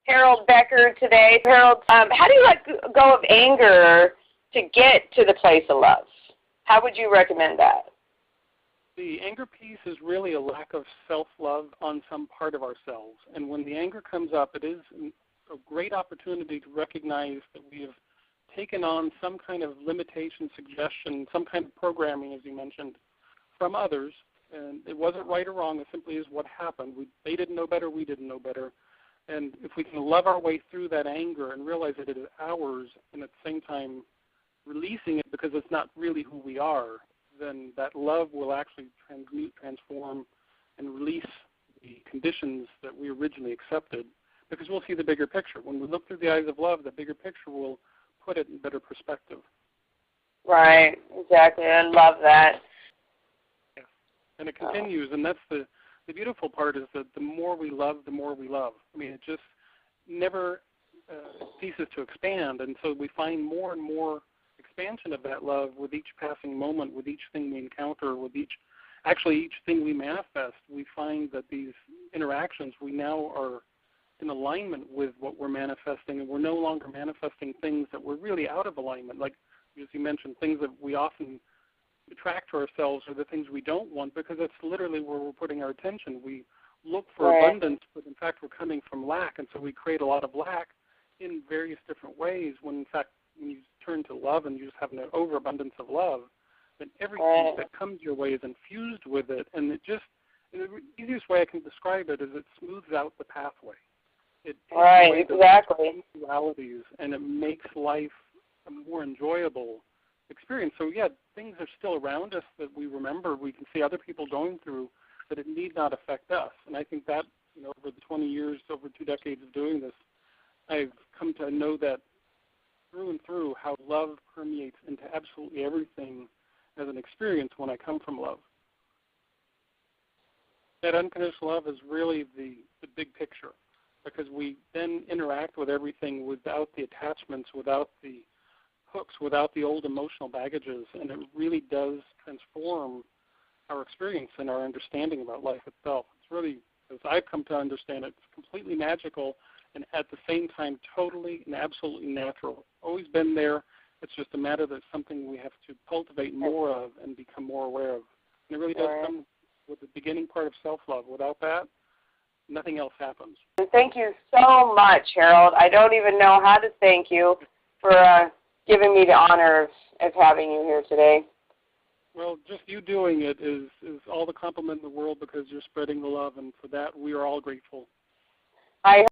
Harold Becker today. Harold, how do you let go of anger to get to the place of love? How would you recommend that? The anger piece is really a lack of self-love on some part of ourselves. And when the anger comes up, it is a great opportunity to recognize that we have taken on some kind of limitation, suggestion, some kind of programming, as you mentioned, from others. And it wasn't right or wrong. It simply is what happened. They didn't know better. We didn't know better. And if we can love our way through that anger and realize that it is ours, and at the same time releasing it because it's not really who we are, then that love will actually transmute, transform, and release the conditions that we originally accepted, because we'll see the bigger picture. When we look through the eyes of love, the bigger picture will put it in better perspective. Right, exactly. I love that. Yeah. And it continues, and that's the beautiful part, is that the more we love, the more we love. I mean, it just never ceases to expand, and so we find more and more expansion of that love with each passing moment, with each thing we encounter, with each thing we manifest. We find that these interactions, we now are in alignment with what we're manifesting, and we're no longer manifesting things that were really out of alignment. Like, as you mentioned, things that we often attract to ourselves are the things we don't want, because that's literally where we're putting our attention. We look for abundance, but in fact we're coming from lack, and so we create a lot of lack in various different ways, when in fact when you turn to love and you just have an overabundance of love, then everything that comes your way is infused with it. And it just, the easiest way I can describe it is it smooths out the pathway. It takes away the dualities, and it makes life a more enjoyable experience. So yeah, things are still around us that we remember, we can see other people going through, but it need not affect us. And I think that, over the 20 years, over 2 decades of doing this, I've come to know that through and through, how love permeates into absolutely everything as an experience when I come from love. That unconditional love is really the big picture, because we then interact with everything without the attachments, without the hooks, without the old emotional baggages, and it really does transform our experience and our understanding about life itself. It's really, as I've come to understand it, it's completely magical, and at the same time totally and absolutely natural. Always been there. It's just a matter that it's something we have to cultivate more of and become more aware of. And it really does come with the beginning part of self-love. Without that, nothing else happens. Thank you so much, Harold. I don't even know how to thank you for giving me the honor of having you here today. Well, just you doing it is all the compliment in the world, because you're spreading the love, and for that we are all grateful. I